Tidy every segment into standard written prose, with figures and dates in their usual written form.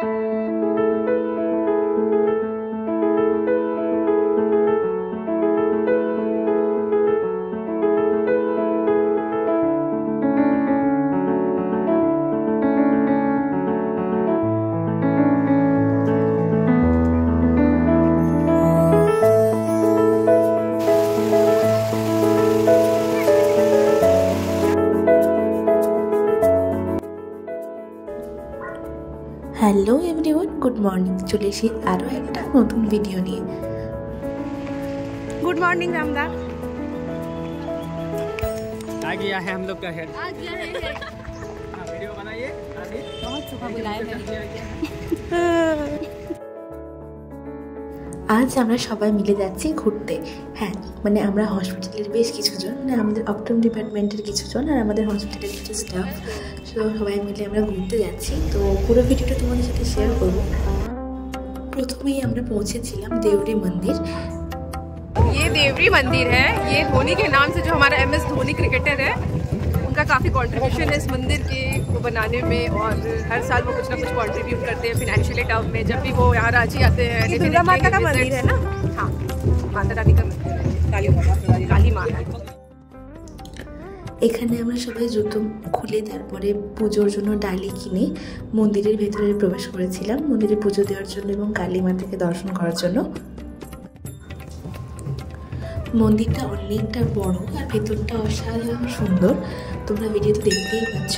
Hello everyone, good morning. चले एসেছি আরো একটা নতুন ভিডিও নিয়ে। Good morning रामदा। आ गया है हम लोग का हेड। आ गया है वीडियो बनाइए। बहुत सुबह बुलाए हैं। আজ আমরা সবাই মিলে যাচ্ছি ঘুরতে। হ্যাঁ, মানে আমরা হসপিটালের বেশ কিছুজন, মানে আমাদের অপটম ডিপার্টমেন্টের কিছুজন আর আমাদের হসপিটালের কিছু স্টাফ, সবাই মিলে আমরা ঘুরতে যাচ্ছি। তো পুরো ভিডিওটা তোমাদের সাথে শেয়ার করব। প্রথমেই আমরা পৌঁছেছিলাম देवरी मंदिर। ये देवरी मंदिर है। ये धोनी के नाम से, जो हमारा MS धोनी क्रिकेटर है, उनका काफ़ी कंट्रीब्यूशन है इस मंदिर के को बनाने में, और हर साल वो कुछ ना कुछ कंट्रीब्यूट करते हैं फाइनेंशियली टर्म में। जब भी वो यहाँ रांची आते हैं। दुर्गा माता का मंदिर है ना? हाँ, माता रानी का मंदिर है, काली माँ है। এখানে আমরা সবাই জুতো খুলে তারপরে পুজোর জন্য ডালি কিনে মন্দিরের ভেতরে প্রবেশ করেছিলাম, মন্দিরে পুজো দেওয়ার জন্য এবং কালী মাতাকে দর্শন করার জন্য। মন্দিরটা অনেকটা বড় আর ভেতরটা অসাধারণ সুন্দর, তোমরা ভিডিওতে দেখতেই পাচ্ছ।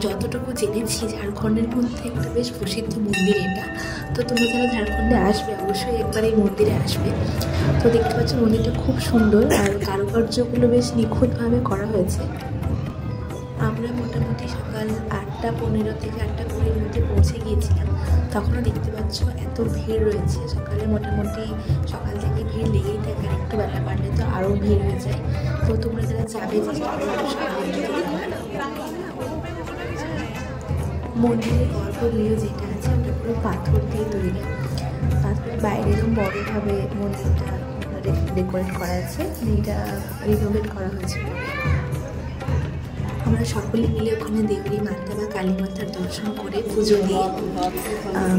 যতটুকু জেনেছি ঝাড়খণ্ডের মধ্যে একটা বেশ প্রসিদ্ধ মন্দির এটা। তো তোমরা যারা ঝাড়খণ্ডে আসবে অবশ্যই একবার এই মন্দিরে আসবে। তো দেখতে পাচ্ছ মন্দিরটা খুব সুন্দর আর কারুকার্যগুলো বেশ নিখুঁতভাবে করা হয়েছে। আমরা মোটামুটি সকাল 8:15 থেকে 8:20 মধ্যে পৌঁছে গিয়েছিলাম। তখনও দেখতে পাচ্ছ এত ভিড় রয়েছে। সকালে মোটামুটি সকাল থেকে ভিড় লেগেই থাকে, আর একটু বেলা বাড়লে তো আরও ভিড় হয়ে যায়। তো তোমরা যারা যাবে চেষ্টা করবে মন্দিরের গর্ভগৃহ যেটা আছে ওটা পুরো পাথর দিয়ে তৈরি। পাথরের বাইরে এরকম বড়োভাবে মন্দিরটা ডেকোরেট করা আছে, এটা রিনোভেট করা হয়েছিল। আমরা সকলে মিলে ওখানে দেবী মাতা বা কালী মাতার দর্শন করে পুজো দিয়ে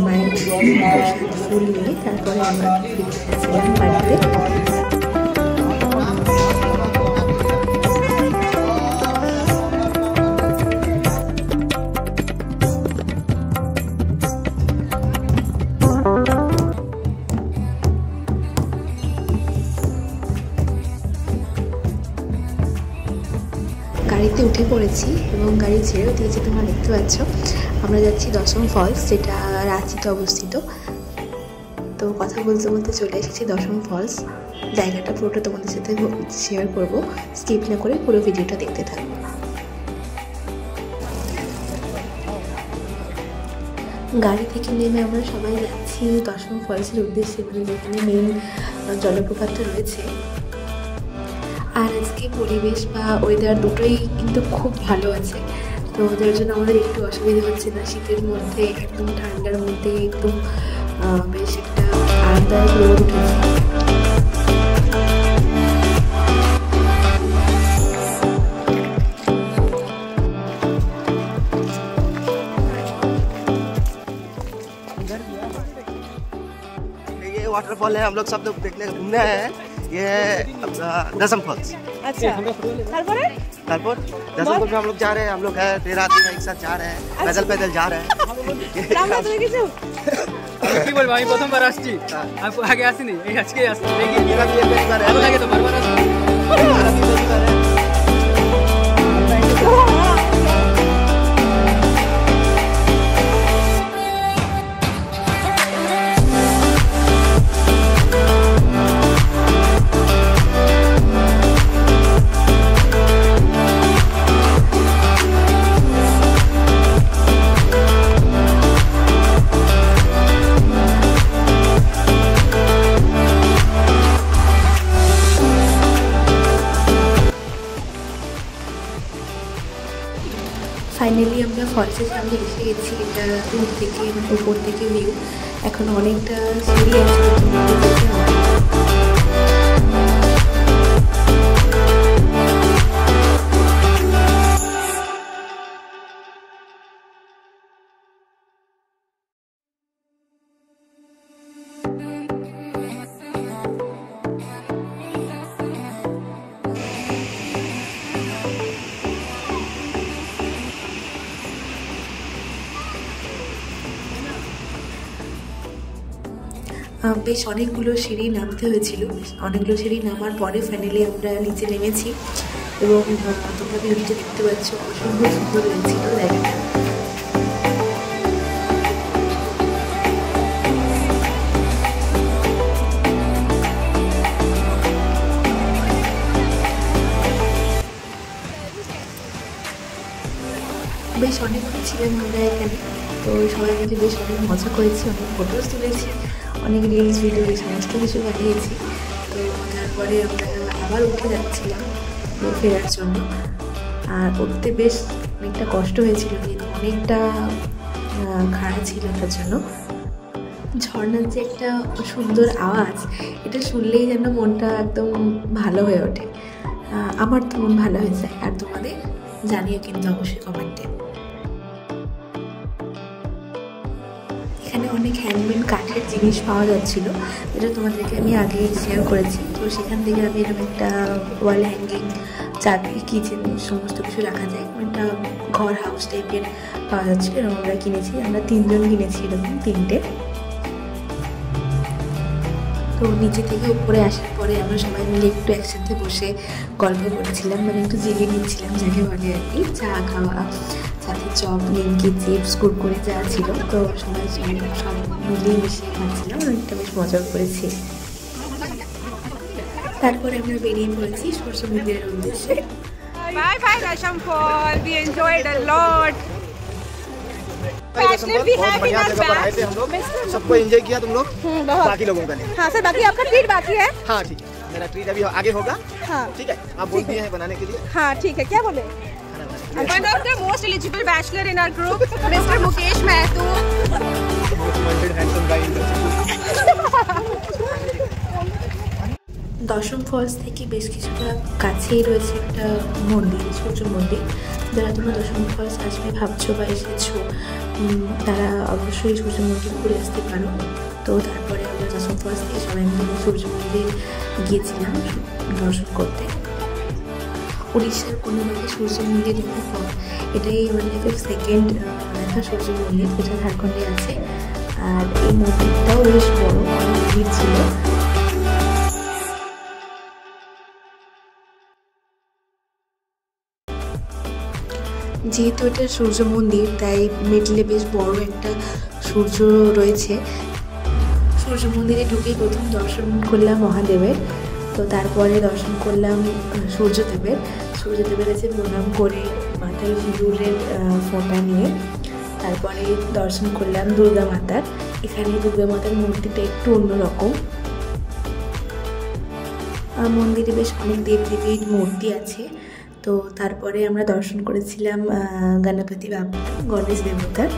মায়ের ফুল নিয়ে তারপরে আমরা ফিরে গেছিলাম বাড়িতে। গাড়িতে উঠে পড়েছি এবং গাড়ি ছেড়েও দিয়েছে, তোমরা দেখতে পাচ্ছ। আমরা যাচ্ছি দশম ফলস, যেটা রাঁচিতে অবস্থিত। তো কথা বলতে বলতে চলে এসেছি দশম ফলস। জায়গাটা পুরোটা তোমাদের সাথে শেয়ার করব, স্কিপ না করে পুরো ভিডিওটা দেখতে থাকবো। গাড়ি থেকে নেমে আমরা সবাই যাচ্ছি দশম ফলসের উদ্দেশ্যে, মানে যেখানে মেইন জলপ্রপাতটা রয়েছে। আর আজকে পরিবেশ বা ওয়েদার দুটোই কিন্তু খুব ভালো আছে, তো যার জন্য আমাদের একটু অসুবিধা হচ্ছে না। শীতের মধ্যে একদম ঠান্ডার মধ্যে একদম বেশ একটা আরামদায়ক রোদ উঠেছে। ये वाटरफॉल है, हम लोग सब लोग देखने घूमने आए हैं। ये है दसम फॉल्स। अच्छा, तारपरे दसम फॉल्स में हम लोग जा रहे हैं। हम लोग है 13 आदमी एक साथ जा रहे हैं, पैदल जा रहे हैं। রামদা তুমি কিছু কি বলবো, আমি প্রথমবার আসছি, আমি আগে আসিনি, এই আজকেই আসছি। দেখি मेरा भी ये पहली बार है। ভালো লাগে তো, বারবার আসছি। मेरा भी पहली बार है। ফাইনালি আমরা ফলসের সামনে এসে গেছি। এটা দূর থেকে উপর থেকে ভিউ, এখন অনেকটা সিঁড়ি আছে। বেশ অনেকগুলো সিঁড়ি নামতে হয়েছিল, অনেকগুলো সিঁড়ি নামার পরে ফাইনালি আমরা নিচে নেমেছি এবং তোমরা ভিডিওতে দেখতে পাচ্ছ অসম্ভব সুন্দর লাগছিল জায়গাটা। বেশ অনেকক্ষণ ছিলাম আমরা এখানে, তো সবাই মিলে বেশ অনেক মজা করেছি, অনেক ফটোস তুলেছি, অনেক রিলস ভিডিও সমস্ত কিছু বানিয়েছি। তো তারপরে আমরা আবার উঠে যাচ্ছিলাম ফেরার জন্য, আর উঠতে বেশ অনেকটা কষ্ট হয়েছিল, যেহেতু অনেকটা খাড়া ছিল তার জন্য। ঝর্ণার যে একটা সুন্দর আওয়াজ, এটা শুনলেই যেন মনটা একদম ভালো হয়ে ওঠে। আমার তো মন ভালো হয়ে যায়, আর তোমাদের জানিও কিন্তু অবশ্যই কমেন্টে। এখানে অনেক হ্যান্ডমেড কাঠের জিনিস পাওয়া যাচ্ছিল, যেটা তোমাদেরকে আমি আগে শেয়ার করেছি। তো সেখান থেকে আমি এরকম একটা ওয়াল হ্যাঙ্গিং, চাবি, কিচেন সমস্ত কিছু রাখা যায়, একটা ঘর হাউস টাইপের পাওয়া যাচ্ছিলো, এরকম আমরা কিনেছি। আমরা 3 জন কিনেছি এরকম 3টে। তো নিচে থেকে উপরে আসার পরে আমরা সবাই মিলে একটু একসাথে বসে গল্প করছিলাম, মানে একটু জিরিয়ে নিচ্ছিলাম যাকে বলে আর কি। চা খাওয়া, সাথে চপ, নিমকি, চিপস, কুরকুরে যা ছিল, তো সবাই সব মিলিয়ে মিশিয়ে খাচ্ছিলাম, অনেকটা বেশ মজা করেছি। তারপরে আমরা বেরিয়ে পড়েছি সূর্য মন্দিরের উদ্দেশ্যে। Bye bye Rasham fall, we enjoyed a lot. बहुत बढ़िया जगह पर आए थे हम लोग, सबको एंजॉय किया तुम लोग, बाकी लोगों का नहीं। हाँ सर, बाकी आपका ट्रीट बाकी है। हाँ ठीक है, मेरा ट्रीट अभी आगे होगा। हाँ ठीक है, आप बोल दिए हैं बनाने के लिए। हाँ ठीक है, क्या बोले? One of the most eligible bachelor in our group, Mr. Mukesh Mehto. দশম ফলস থেকে বেশ কিছুটা কাছেই রয়েছে একটা মন্দির, সূর্য মন্দির। যারা তোমরা দশম ফলস আসবে ভাবছো বা এসেছো, তারা অবশ্যই সূর্য মন্দির ঘুরে আসতে পারো। তো তারপরে আমরা দশম ফলস থেকে সবাই মিলে সূর্য মন্দির গিয়েছিলাম দর্শন করতে। উড়িষ্যার কোনোভাবে সূর্য মন্দির দেখার পর এটাই মানে সেকেন্ড দেখা সূর্য মন্দির, যেটা ঝাড়খণ্ডে আছে। আর এই মন্দিরটাও বেশ বড়, অনেক ভিড় ছিল। যেহেতু এটা সূর্য মন্দির, তাই মিডলে বেশ বড় একটা সূর্য রয়েছে। সূর্য মন্দিরে ঢুকেই প্রথম দর্শন করলাম মহাদেবের, তো তারপরে দর্শন করলাম সূর্যদেবের। সূর্যদেবের কাছে প্রণাম করে মাথায় সিঁদুরের ফোঁটা নিয়ে তারপরে দর্শন করলাম দুর্গা মাতার। এখানে দুর্গা মাতার মূর্তিটা একটু অন্যরকম। মন্দিরে বেশ অনেক দেবদেবীর মূর্তি আছে। তো তারপরে আমরা দর্শন করেছিলাম গণপতি বাবা, গণেশ দেবতার।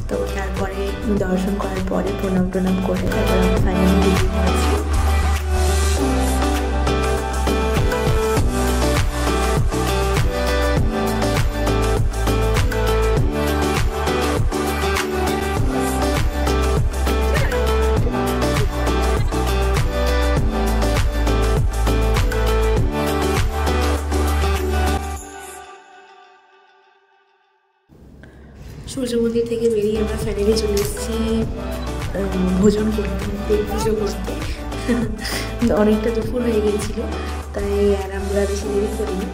তো তারপরে দর্শন করার পরে প্রণাম করে তারপর আমরা ফাইনালি বেরিয়ে পড়েছি। সূর্য মন্দির থেকে বেরিয়ে আমরা ফাইনালি চলে এসেছি ভোজন করতে, পুজো করতে। অনেকটা দুপুর হয়ে গিয়েছিল, তাই আর আমরা বেশি দেরি করিনি,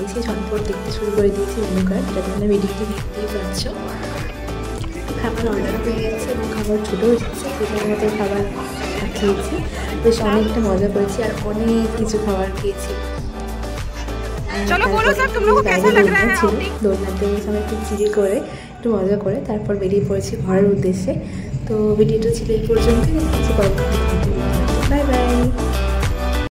এসে ঝটপট দেখতে শুরু করে দিয়েছি মেনু কার্ড, যেটা তোমরা ভিডিওতে দেখতেই পাচ্ছ। খাবার অর্ডার হয়ে গেছে এবং খাবার ছোটো এসেছে, সেটার মতো খাবার খেয়েছি, বেশ অনেকটা মজা করেছি আর অনেক কিছু খাবার খেয়েছি। चलो बोलो सर, तुम लोगों को कैसा लग रहा है? দোলনাতে সবাই একটু চিড়ি করে একটু মজা করে তারপর বেরিয়ে পড়েছি ঘরের উদ্দেশ্যে। তো ভিডিওটা ছিল এই পর্যন্ত।